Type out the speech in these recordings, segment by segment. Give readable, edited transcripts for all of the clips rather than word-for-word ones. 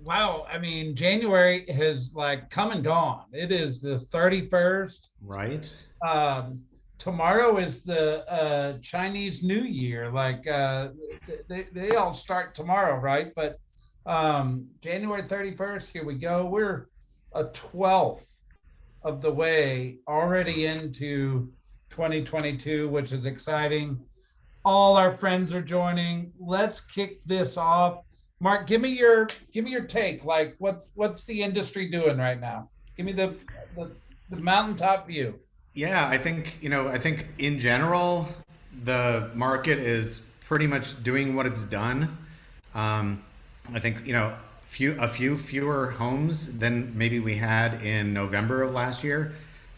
Wow. I mean, January has like come and gone. It is the 31st. Right? Um, Tomorrow is the Chinese New Year. They all start tomorrow, right? But January 31st, here we go. We're a 12th of the way already into 2022, which is exciting. All our friends are joining. Let's kick this off. Mark, give me your take. Like what's the industry doing right now? Give me the the mountaintop view. Yeah, I think in general, the market is pretty much doing what it's done. Um, I think, a few fewer homes than maybe we had in November of last year,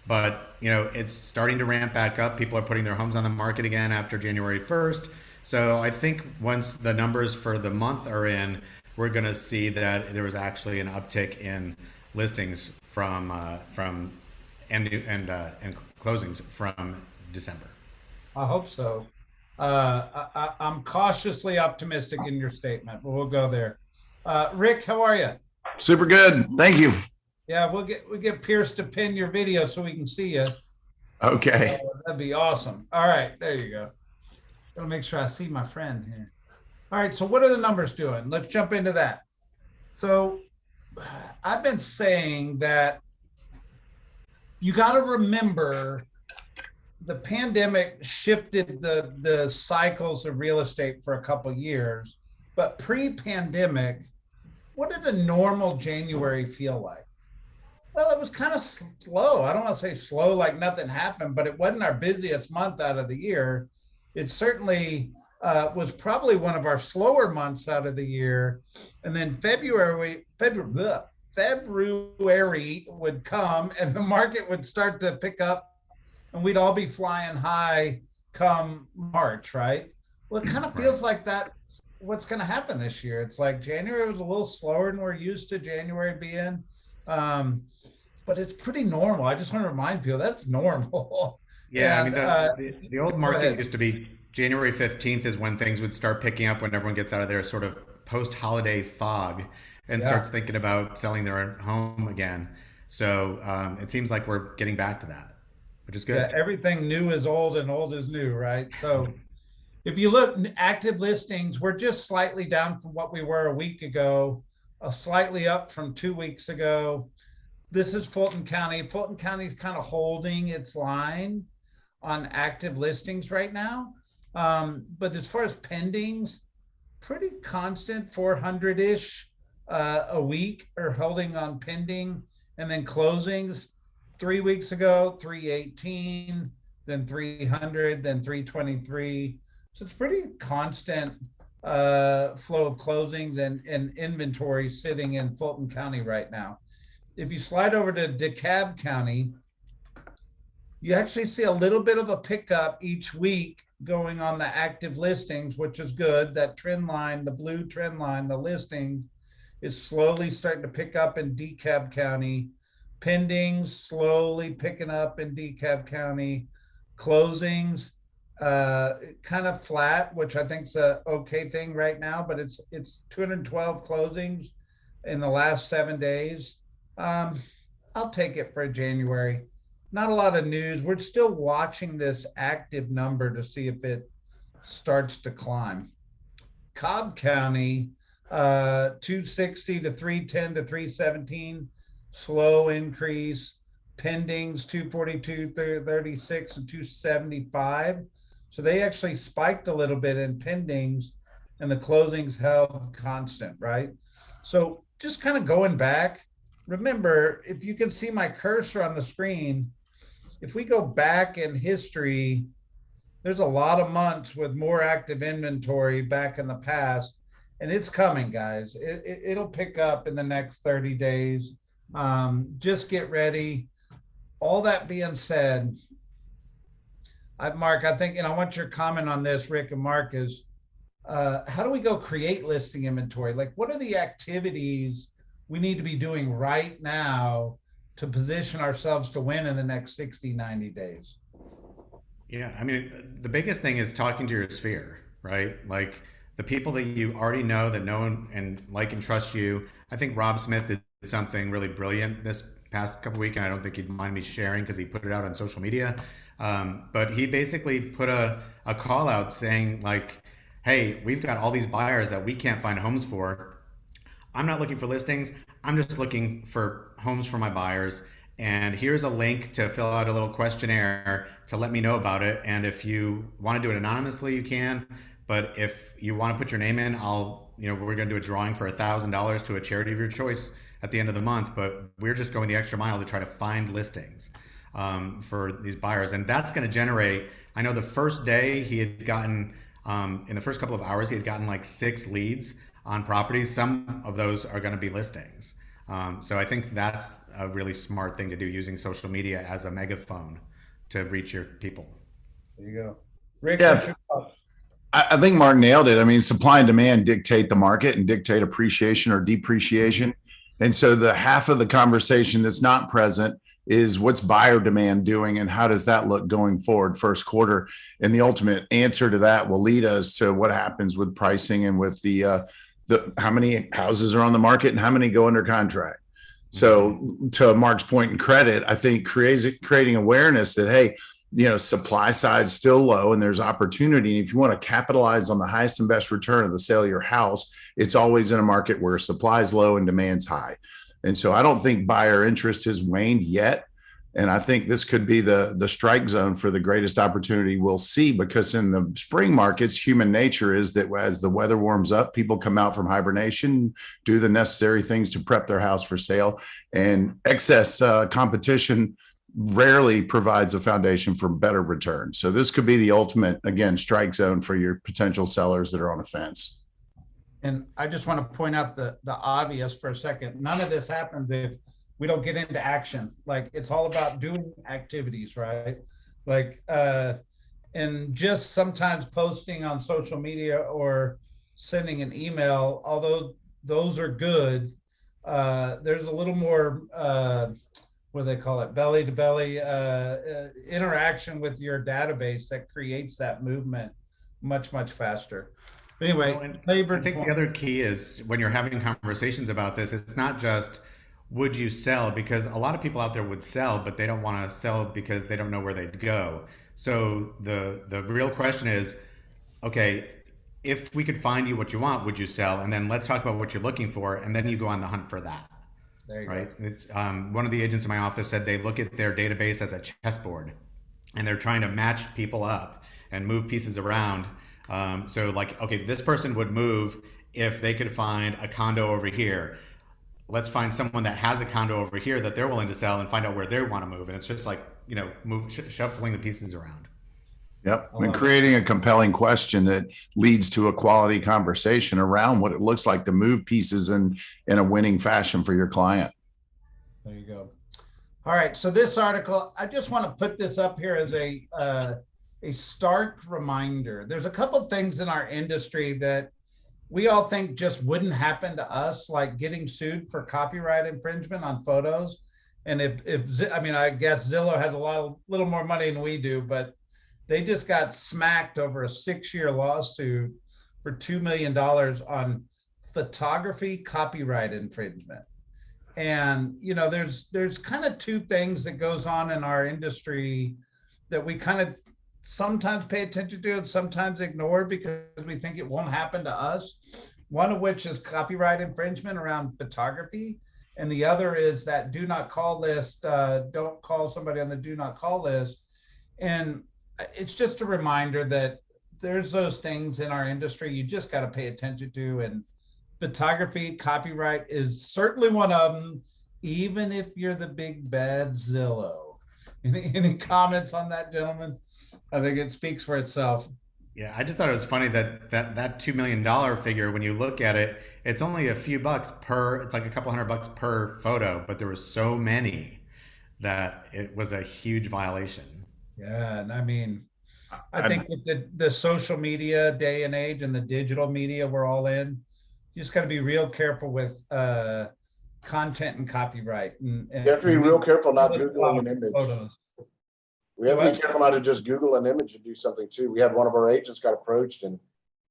but, it's starting to ramp back up. People are putting their homes on the market again after January 1st. So I think once the numbers for the month are in, we're going to see that there was actually an uptick in listings from and closings from December. I hope so. I'm cautiously optimistic in your statement, but we'll go there. Rick, how are you? Super good. Thank you. Yeah, we'll get Pierce to pin your video so we can see you. Okay. That'd be awesome. All right, there you go. Gotta make sure I see my friend here. All right, so what are the numbers doing? Let's jump into that. So I've been saying that you got to remember the pandemic shifted the cycles of real estate for a couple of years, but pre-pandemic, what did a normal January feel like? Well, it was kind of slow. I don't want to say slow like nothing happened, but it wasn't our busiest month out of the year. It certainly was probably one of our slower months out of the year. And then February would come and the market would start to pick up and we'd all be flying high come March, right? Well, it kind of Right. feels like that's what's going to happen this year. It's like January was a little slower than we're used to January being. Um, but it's pretty normal. I just want to remind people that's normal. Yeah, I mean and the old Go market ahead. used to be January 15th is when things would start picking up when everyone gets out of their sort of post-holiday fog and Yeah. starts thinking about selling their home again. So it seems like we're getting back to that, which is Yeah. good. Everything new is old and old is new, right? So if you look, active listings, we're just slightly down from what we were a week ago, slightly up from 2 weeks ago. This is Fulton County. Fulton County is kind of holding its line on active listings right now. But as far as pendings, pretty constant 400 ish a week are holding on pending. And then closings 3 weeks ago, 318, then 300, then 323. So it's pretty constant flow of closings and inventory sitting in Fulton County right now. If you slide over to DeKalb County, you actually see a little bit of a pickup each week going on the active listings, which is good. That trend line, the blue trend line, the listings is slowly starting to pick up in DeKalb County. Pendings slowly picking up in DeKalb County. Closings kind of flat, which I think is a okay thing right now, but it's 212 closings in the last 7 days. Um, I'll take it for January. Not a lot of news. We're still watching this active number to see if it starts to climb. Cobb County, 260 to 310 to 317, slow increase. Pendings 242, 36, and 275. So they actually spiked a little bit in pendings and the closings held constant, right? So just kind of going back, remember, if you can see my cursor on the screen, if we go back in history, there's a lot of months with more active inventory back in the past, and it's coming, guys. It'll pick up in the next 30 days. Just get ready. All that being said, Mark, I think, and I want your comment on this, Rick and Mark, is how do we go create listing inventory? Like, what are the activities we need to be doing right now to position ourselves to win in the next 60, 90 days? Yeah, I mean, the biggest thing is talking to your sphere, right? Like the people that you already know that know and like and trust you. I think Rob Smith did something really brilliant this past couple weeks, and I don't think he'd mind me sharing because he put it out on social media. But he basically put a call out saying like, "Hey, we've got all these buyers that we can't find homes for. I'm not looking for listings. I'm just looking for homes for my buyers. And here's a link to fill out a little questionnaire to let me know about it. And if you want to do it anonymously, you can. But if you want to put your name in, we're going to do a drawing for $1,000 to a charity of your choice at the end of the month. But we're just going the extra mile to try to find listings for these buyers. And that's going to generate, I know the first day he had gotten, in the first couple of hours, he had gotten like 6 leads on properties. Some of those are going to be listings. So I think that's a really smart thing to do, using social media as a megaphone to reach your people. There you go. Rick, Yeah, I think Mark nailed it. I mean, supply and demand dictate the market and dictate appreciation or depreciation. And so the half of the conversation that's not present is what's buyer demand doing and how does that look going forward first quarter? And the ultimate answer to that will lead us to what happens with pricing and with the how many houses are on the market and how many go under contract. So to Mark's point and credit, I think creating awareness that, hey, supply side's still low and there's opportunity. And if you want to capitalize on the highest and best return of the sale of your house, it's always in a market where supply is low and demand's high. And so I don't think buyer interest has waned yet. And I think this could be the strike zone for the greatest opportunity we'll see, because in the spring markets, human nature is that as the weather warms up, people come out from hibernation, do the necessary things to prep their house for sale, and excess competition rarely provides a foundation for better returns. So this could be the ultimate, again, strike zone for your potential sellers that are on the fence. And I just want to point out the obvious for a second. None of this happens if we don't get into action. Like, it's all about doing activities, right? Like, and just sometimes posting on social media or sending an email, although those are good, there's a little more, what do they call it, belly to belly interaction with your database that creates that movement much, much faster. But anyway, I think the other key is when you're having conversations about this, it's not just, would you sell? Because a lot of people out there would sell, but they don't want to sell because they don't know where they'd go. So the real question is, okay, if we could find you what you want, would you sell? And then let's talk about what you're looking for, and then you go on the hunt for that. There you right? go. It's one of the agents in my office said they look at their database as a chessboard, and they're trying to match people up and move pieces around. So like, okay, this person would move if they could find a condo over here. Let's find someone that has a condo over here that they're willing to sell and find out where they want to move. And it's just like, shuffling the pieces around. Yep. And creating a compelling question that leads to a quality conversation around what it looks like to move pieces in a winning fashion for your client. There you go. All right. So this article, I just want to put this up here as a stark reminder. There's a couple of things in our industry that we all think just wouldn't happen to us, like getting sued for copyright infringement on photos. And I guess Zillow has little more money than we do, but they just got smacked over a 6-year lawsuit for $2 million on photography copyright infringement. And, there's kind of two things that goes on in our industry that we kind of sometimes pay attention to and sometimes ignore because we think it won't happen to us. One of which is copyright infringement around photography. And the other is that do not call list. Don't call somebody on the do not call list. And it's just a reminder that there's those things in our industry you just got to pay attention to. And photography copyright is certainly one of them, even if you're the big bad Zillow. Any comments on that, gentlemen? I think it speaks for itself. Yeah, I just thought it was funny that $2 million figure, when you look at it, it's only a few bucks per, it's like a couple $100 per photo, but there were so many that it was a huge violation. Yeah, and I think with the social media day and age and the digital media we're all in, you just got to be real careful with content and copyright. And you have to be real careful not Googling an image. Photos. We have to be careful not to just Google an image and do something too. We had one of our agents got approached and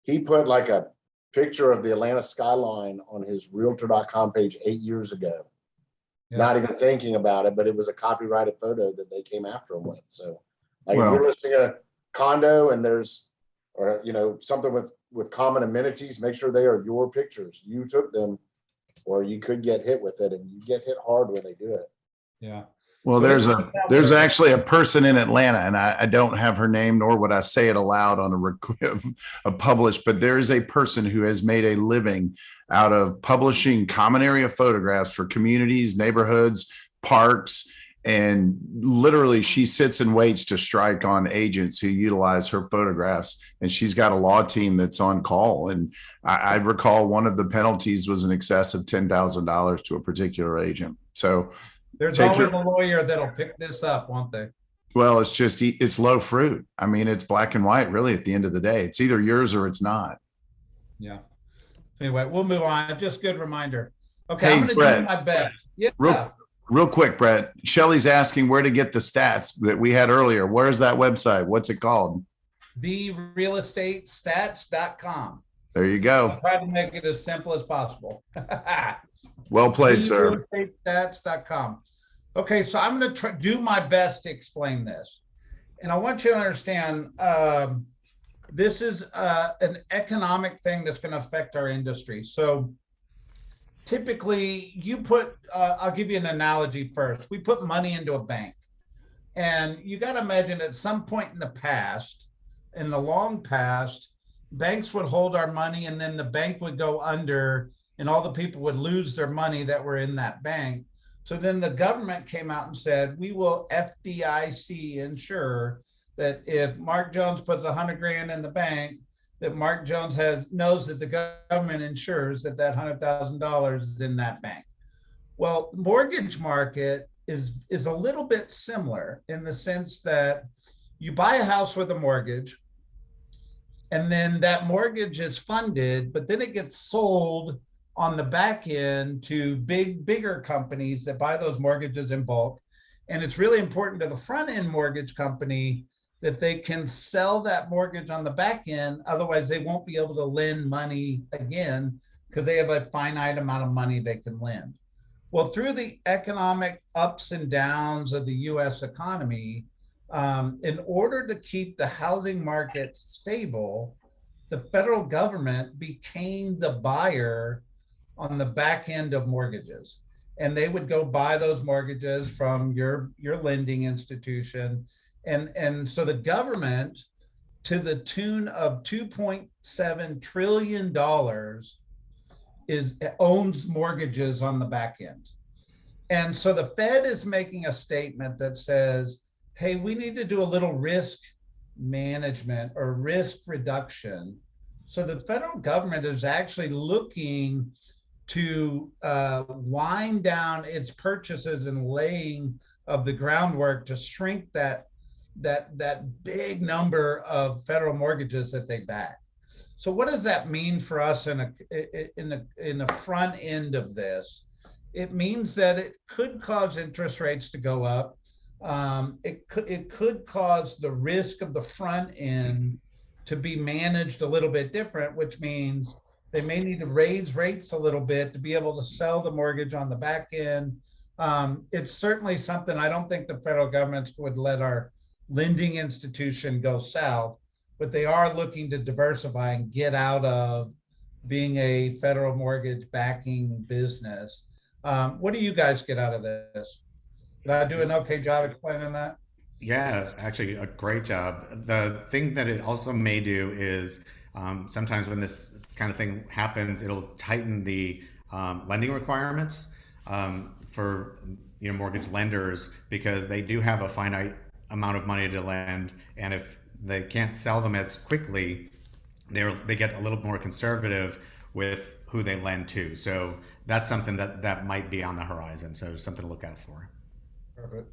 he put like a picture of the Atlanta skyline on his realtor.com page 8 years ago. Yeah. Not even thinking about it, but it was a copyrighted photo that they came after him with. So like Well- if you're listing a condo and there's, or something with common amenities, make sure they are your pictures. You took them, or you could get hit with it, and you get hit hard when they do it. Yeah. Well, So there's let's put that there's way. actually a person in Atlanta, and I don't have her name, nor would I say it aloud on a published, but there is a person who has made a living out of publishing common area photographs for communities, neighborhoods, parks, and literally she sits and waits to strike on agents who utilize her photographs, and she's got a law team that's on call. And I recall one of the penalties was in excess of $10,000 to a particular agent. So There's Take always your- a lawyer that'll pick this up, won't they? well, it's low fruit. I mean, it's black and white, really, at the end of the day. It's either yours or it's not. Yeah. Anyway, we'll move on. Just good reminder. Okay, Hey, I'm going to Brett. do my best. Yeah. Real quick, Brett, Shelly's asking where to get the stats that we had earlier. Where's that website? What's it called? TheRealEstateStats.com. There you I go. tried to make it as simple as possible. Well played, sir. TheRealEstateStats.com. Okay, so I'm going to do my best to explain this. And I want you to understand this is an economic thing that's going to affect our industry. So typically you put, I'll give you an analogy first. We put money into a bank. And you got to imagine at some point in the past, in the long past, banks would hold our money and then the bank would go under and all the people would lose their money that were in that bank. So then the government came out and said, we will FDIC insure that if Mark Jones puts 100 grand in the bank, that Mark Jones knows that the government insures that $100,000 is in that bank. Well, the mortgage market is a little bit similar in the sense that you buy a house with a mortgage, and then that mortgage is funded, but then it gets sold on the back end to bigger companies that buy those mortgages in bulk. And it's really important to the front end mortgage company that they can sell that mortgage on the back end. Otherwise, they won't be able to lend money again because they have a finite amount of money they can lend. Well, through the economic ups and downs of the US economy, in order to keep the housing market stable, the federal government became the buyer on the back end of mortgages. And they would go buy those mortgages from your lending institution. And so the government, to the tune of $2.7 trillion, owns mortgages on the back end. And so the Fed is making a statement that says, hey, we need to do a little risk management or risk reduction. So the federal government is actually looking to wind down its purchases and laying of the groundwork to shrink that big number of federal mortgages that they back. So what does that mean for us in the front end of this? It means that it could cause interest rates to go up. It could cause the risk of the front end to be managed a little bit different, which means they may need to raise rates a little bit to be able to sell the mortgage on the back end. It's certainly something I don't think the federal government would let our lending institution go south, but they are looking to diversify and get out of being a federal mortgage backing business. What do you guys get out of this? Did I do an okay job explaining that? Yeah, actually, a great job. The thing that it also may do is sometimes when this kind of thing happens, it'll tighten the lending requirements for mortgage lenders, because they do have a finite amount of money to lend, and if they can't sell them as quickly, they get a little more conservative with who they lend to. So that's something that might be on the horizon. So something to look out for. Perfect.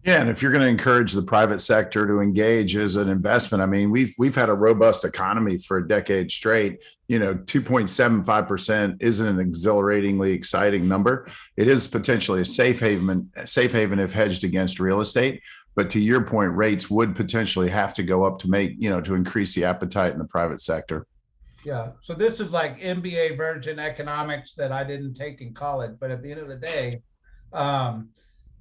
Yeah, and if you're going to encourage the private sector to engage as an investment, I mean, we've had a robust economy for a decade straight. 2.75% isn't an exhilaratingly exciting number. It is potentially a safe haven if hedged against real estate. But to your point, rates would potentially have to go up to make, to increase the appetite in the private sector. Yeah. So this is like MBA version economics that I didn't take in college, but at the end of the day, um,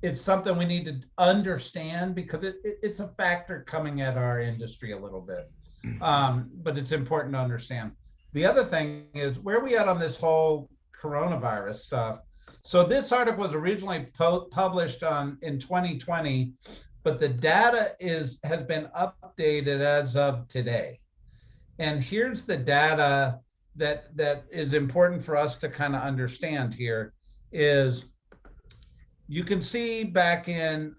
it's something we need to understand because it's a factor coming at our industry a little bit. But it's important to understand. The other thing is where are we at on this whole coronavirus stuff? So this article was originally published in 2020, but the data has been updated as of today. And here's the data that is important for us to kind of understand here is you can see back in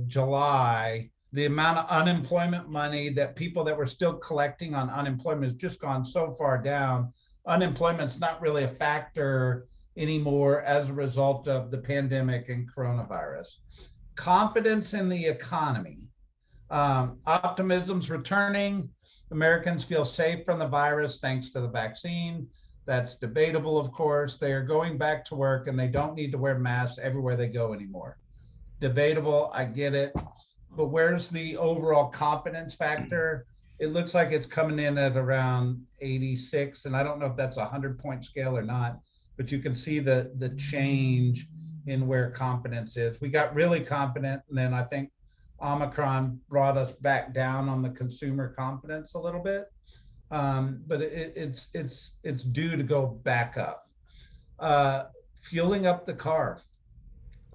July, the amount of unemployment money that people that were still collecting on unemployment has just gone so far down. Unemployment's not really a factor anymore as a result of the pandemic and coronavirus. Confidence in the economy. Optimism's returning. Americans feel safe from the virus thanks to the vaccine. That's debatable, of course. They are going back to work and they don't need to wear masks everywhere they go anymore. Debatable, I get it. But where's the overall confidence factor? It looks like it's coming in at around 86. And I don't know if that's a 100-point scale or not, but you can see the change in where confidence is. We got really confident, and then I think Omicron brought us back down on the consumer confidence a little bit. But it's due to go back up. Fueling up the car.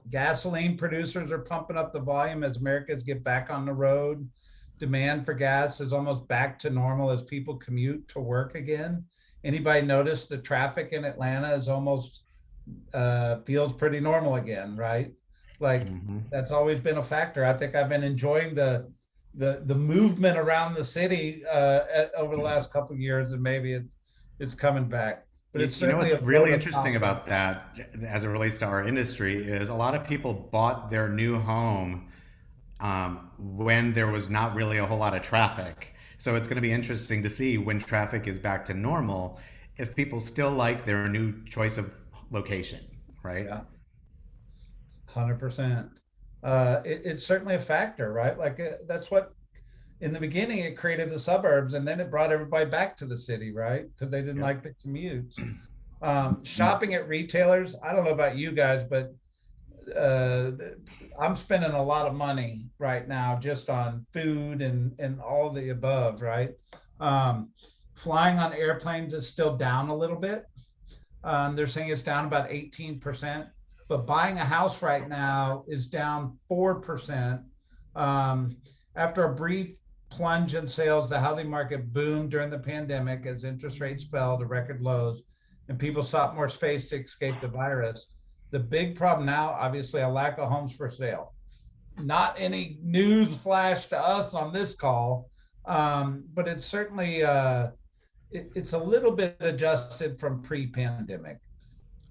Gasoline producers are pumping up the volume as Americans get back on the road. Demand for gas is almost back to normal as people commute to work again. Anybody notice the traffic in Atlanta is almost feels pretty normal again, right? Like that's always been a factor. I think I've been enjoying the movement around the city over the last couple of years, and maybe it's coming back. But it's certainly what's really interesting about that, as it relates to our industry, is a lot of people bought their new home when there was not really a whole lot of traffic. So it's going to be interesting to see when traffic is back to normal, if people still like their new choice of location, right? Yeah, 100%. It's certainly a factor, right? Like that's what in the beginning it created the suburbs, and then it brought everybody back to the city, right? Because they didn't like the commutes. Shopping at retailers. I don't know about you guys, but I'm spending a lot of money right now just on food and all the above, right? Flying on airplanes is still down a little bit. They're saying it's down about 18%, but buying a house right now is down 4%. After a brief plunge in sales, the housing market boomed during the pandemic as interest rates fell to record lows and people sought more space to escape the virus. The big problem now, obviously, a lack of homes for sale. Not any news flash to us on this call, but it's certainly it's a little bit adjusted from pre-pandemic.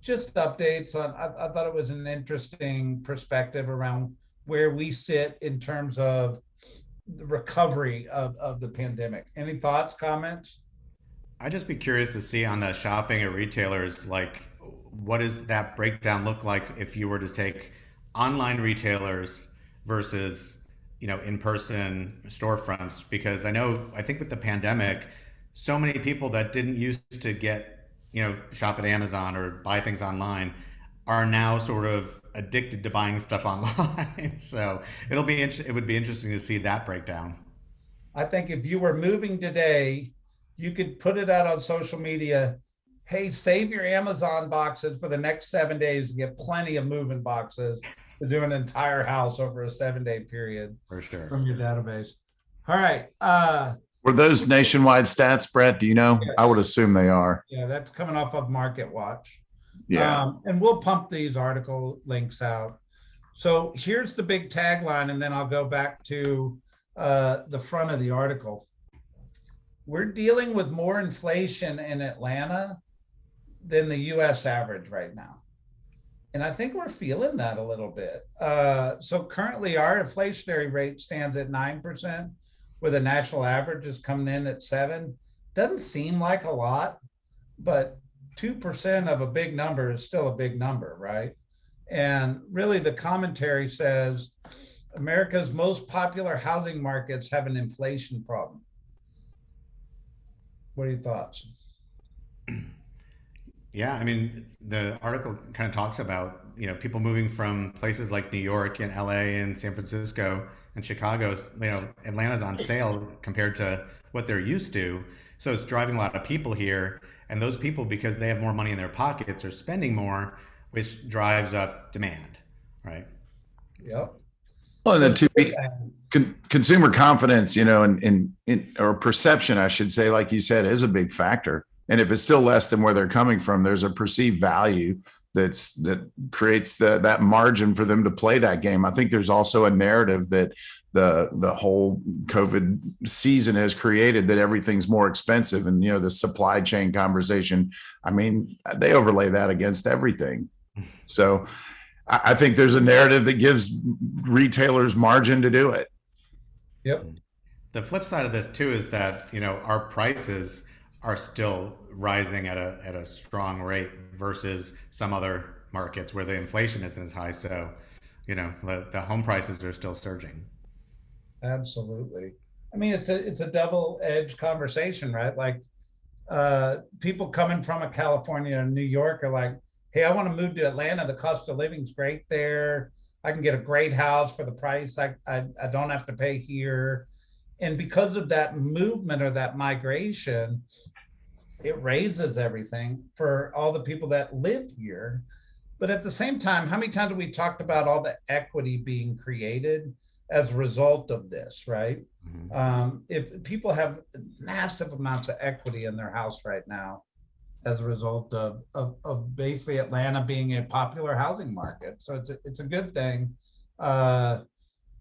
Just updates on. I thought it was an interesting perspective around where we sit in terms of the recovery of the pandemic. Any thoughts, comments? I'd just be curious to see on the shopping at retailers, like what does that breakdown look like if you were to take online retailers versus, in-person storefronts? Because I think with the pandemic, so many people that didn't used to shop at Amazon or buy things online are now sort of addicted to buying stuff online. So it would be interesting to see that breakdown. I think if you were moving today, you could put it out on social media. Hey, save your Amazon boxes for the next 7 days and get plenty of moving boxes to do an entire house over a 7-day period For sure. from your database. All right. Were those nationwide stats, Brett? Do you know? Yes. I would assume they are. Yeah, that's coming off of Market Watch. Yeah. And we'll pump these article links out. So here's the big tagline, and then I'll go back to the front of the article. We're dealing with more inflation in Atlanta than the US average right now. And I think we're feeling that a little bit. So currently our inflationary rate stands at 9%, where the national average is coming in at 7%. Doesn't seem like a lot, but 2% of a big number is still a big number, right? And really the commentary says America's most popular housing markets have an inflation problem. What are your thoughts? Yeah, I mean, the article kind of talks about, people moving from places like New York and LA and San Francisco and Chicago. Atlanta's on sale compared to what they're used to. So it's driving a lot of people here. And those people, because they have more money in their pockets, are spending more, which drives up demand, right? Yep. Well, and So then it's a to good be thing. consumer confidence, or perception, I should say, like you said, is a big factor. And if it's still less than where they're coming from, there's a perceived value that creates that margin for them to play that game. I think there's also a narrative that the whole COVID season has created, that everything's more expensive, and the supply chain conversation. I mean, they overlay that against everything. So I think there's a narrative that gives retailers margin to do it. Yep. The flip side of this too is that our prices are still rising at a strong rate versus some other markets where the inflation isn't as high. So, the home prices are still surging. Absolutely. I mean, it's a double-edged conversation, right? Like people coming from a California or New York are like, hey, I want to move to Atlanta. The cost of living's great there. I can get a great house for the price I don't have to pay here. And because of that movement or that migration, it raises everything for all the people that live here. But at the same time, how many times have we talked about all the equity being created as a result of this, right? Mhm. If people have massive amounts of equity in their house right now as a result of basically Atlanta being a popular housing market. So it's a good thing. Uh,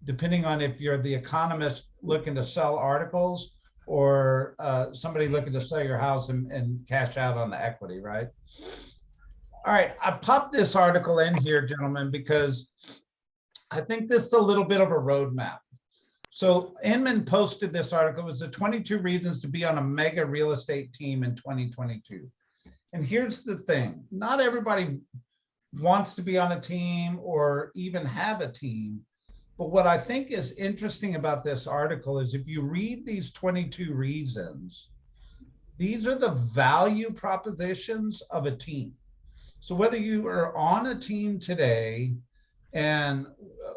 Depending on if you're the economist looking to sell articles or somebody looking to sell your house and cash out on the equity, right? All right, I popped this article in here, gentlemen, because I think this is a little bit of a roadmap. So Inman posted this article. It was the 22 reasons to be on a mega real estate team in 2022. And here's the thing, not everybody wants to be on a team or even have a team. But what I think is interesting about this article is if you read these 22 reasons, these are the value propositions of a team. So whether you are on a team today and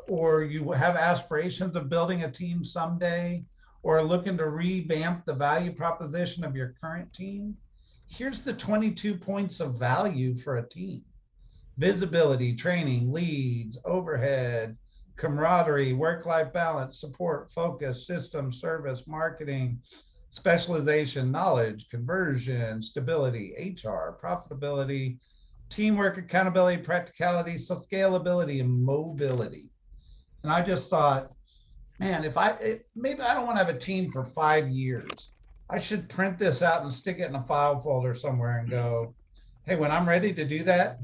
or you have aspirations of building a team someday or looking to revamp the value proposition of your current team, here's the 22 points of value for a team: visibility, training, leads, overhead, camaraderie, work-life balance, support, focus, system, service, marketing, specialization, knowledge, conversion, stability, HR, profitability, teamwork, accountability, practicality, so scalability, and mobility. And I just thought, man, maybe I don't want to have a team for 5 years. I should print this out and stick it in a file folder somewhere and go, hey, when I'm ready to do that,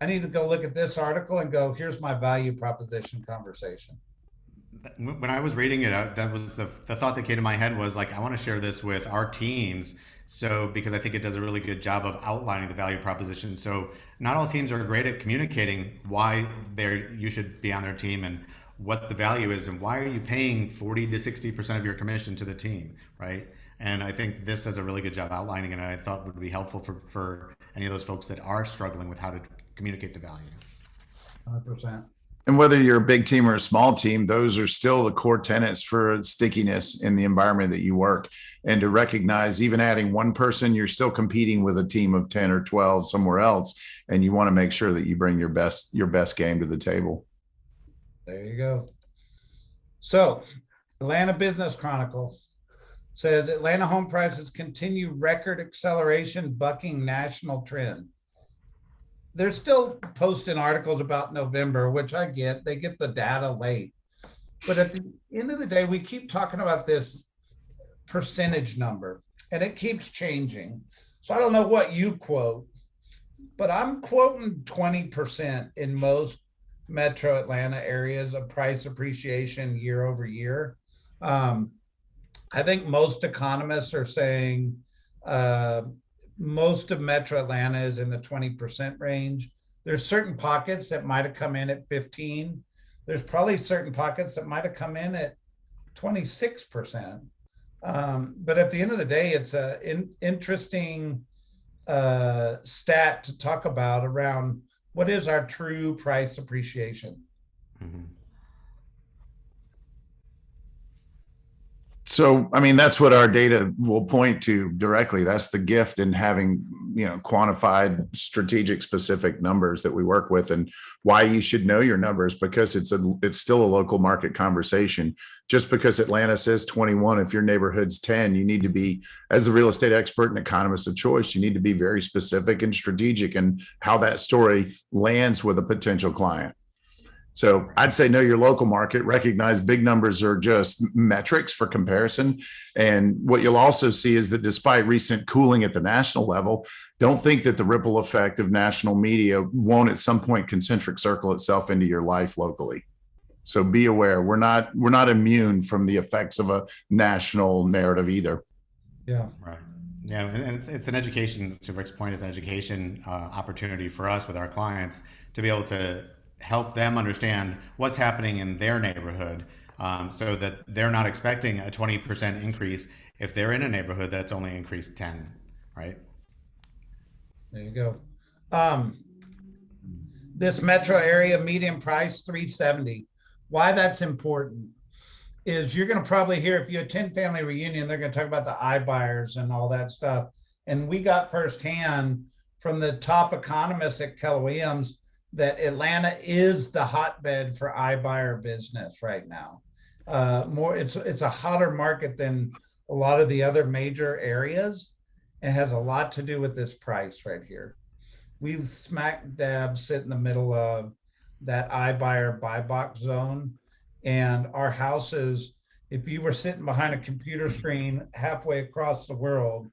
I need to go look at this article and go, here's my value proposition conversation. When I was reading it, that was the thought that came to my head was like, I want to share this with our teams. So, because I think it does a really good job of outlining the value proposition. So, not all teams are great at communicating why you should be on their team and what the value is and why are you paying 40 to 60% of your commission to the team, right? And I think this does a really good job outlining it, and I thought would be helpful for any of those folks that are struggling with how to communicate the value. 100%. And whether you're a big team or a small team, those are still the core tenets for stickiness in the environment that you work. And to recognize, even adding one person, you're still competing with a team of 10 or 12 somewhere else. And you want to make sure that you bring your best game to the table. There you go. So, Atlanta Business Chronicle says Atlanta home prices continue record acceleration, bucking national trend. They're still posting articles about November, which I get. They get the data late. But at the end of the day, we keep talking about this percentage number and it keeps changing. So I don't know what you quote, but I'm quoting 20% in most metro Atlanta areas of price appreciation year over year. I think most economists are saying most of metro Atlanta is in the 20% range. There's certain pockets that might have come in at 15. There's probably certain pockets that might have come in at 26%. But at the end of the day, it's a interesting stat to talk about around what is our true price appreciation. Mhm. So, I mean, that's what our data will point to directly. That's the gift in having, quantified, strategic, specific numbers that we work with, and why you should know your numbers, because it's still a local market conversation. Just because Atlanta says 21, if your neighborhood's 10, you need to be, as the real estate expert and economist of choice, you need to be very specific and strategic in how that story lands with a potential client. So I'd say know your local market, recognize big numbers are just metrics for comparison. And what you'll also see is that despite recent cooling at the national level, don't think that the ripple effect of national media won't at some point concentric circle itself into your life locally. So be aware, we're not immune from the effects of a national narrative either. Right. Yeah, and it's an education, to Rick's point, it's an education opportunity for us with our clients to be able to help them understand what's happening in their neighborhood, so that they're not expecting a 20% increase if they're in a neighborhood that's only increased 10, right? There you go. This metro area median price 370. Why that's important is you're going to probably hear, if you attend family reunion, they're going to talk about the iBuyers and all that stuff. And we got firsthand from the top economists at Keller Williams that Atlanta is the hotbed for iBuyer business right now. It's a hotter market than a lot of the other major areas. It has a lot to do with this price right here. We smack dab sit in the middle of that iBuyer buy box zone, and our houses, if you were sitting behind a computer screen halfway across the world,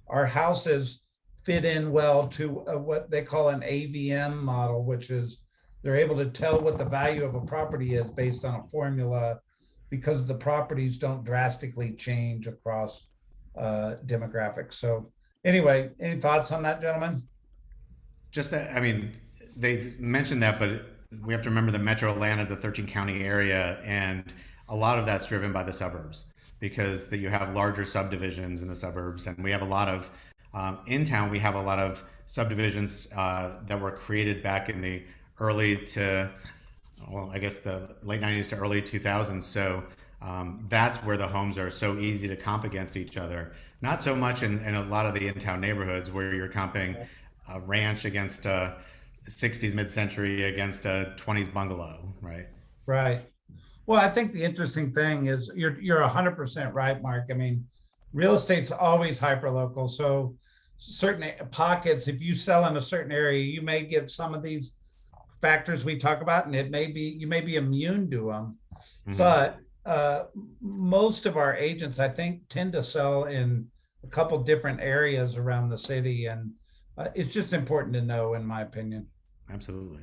our houses fit in well to what they call an AVM model, which is they're able to tell what the value of a property is based on a formula, because the properties don't drastically change across demographics. So anyway, any thoughts on that, gentlemen? Just that, I mean, they mentioned that, but we have to remember that Metro Atlanta is a 13 county area, and a lot of that's driven by the suburbs, because that you have larger subdivisions in the suburbs, and we have a lot of in town. We have a lot of subdivisions that were created back in the early to, well, I guess the late 90s to early 2000s. So that's where the homes are so easy to comp against each other. Not so much in a lot of the in-town neighborhoods where you're comping a ranch against a 60s mid-century against a 20s bungalow, right? Right. Well, I think the interesting thing is you're 100% right, Mark. I mean, real estate's always hyper local. So certain pockets, if you sell in a certain area, you may get some of these factors we talk about, and you may be immune to them. Mm-hmm. But most of our agents, I think, tend to sell in a couple different areas around the city, and it's just important to know, in my opinion. Absolutely.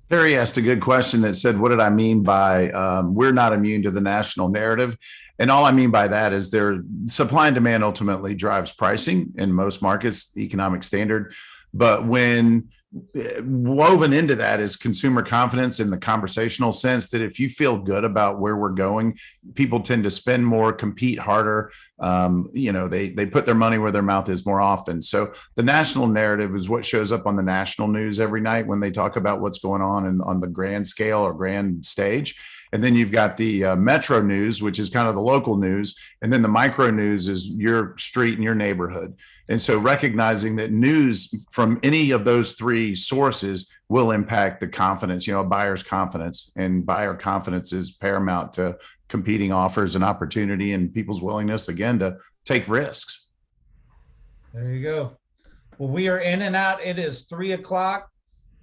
Terry asked a good question that said, what did I mean by we're not immune to the national narrative? And all I mean by that is their supply and demand ultimately drives pricing in most markets, economic standard. But when woven into that is consumer confidence in the conversational sense that if you feel good about where we're going, people tend to spend more, compete harder. They put their money where their mouth is more often. So the national narrative is what shows up on the national news every night when they talk about what's going on the grand scale or grand stage. And then you've got the metro news, which is kind of the local news. And then the micro news is your street and your neighborhood. And so recognizing that news from any of those three sources will impact the confidence, a buyer's confidence, and buyer confidence is paramount to competing offers and opportunity and people's willingness, again, to take risks. There you go. Well, we are in and out. It is 3:00.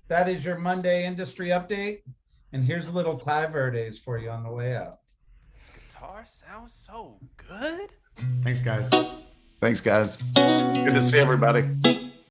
That is your Monday industry update. And here's a little Thai Verdes for you on the way out. Guitar sounds so good. Thanks, guys. Thanks, guys. Good to see everybody.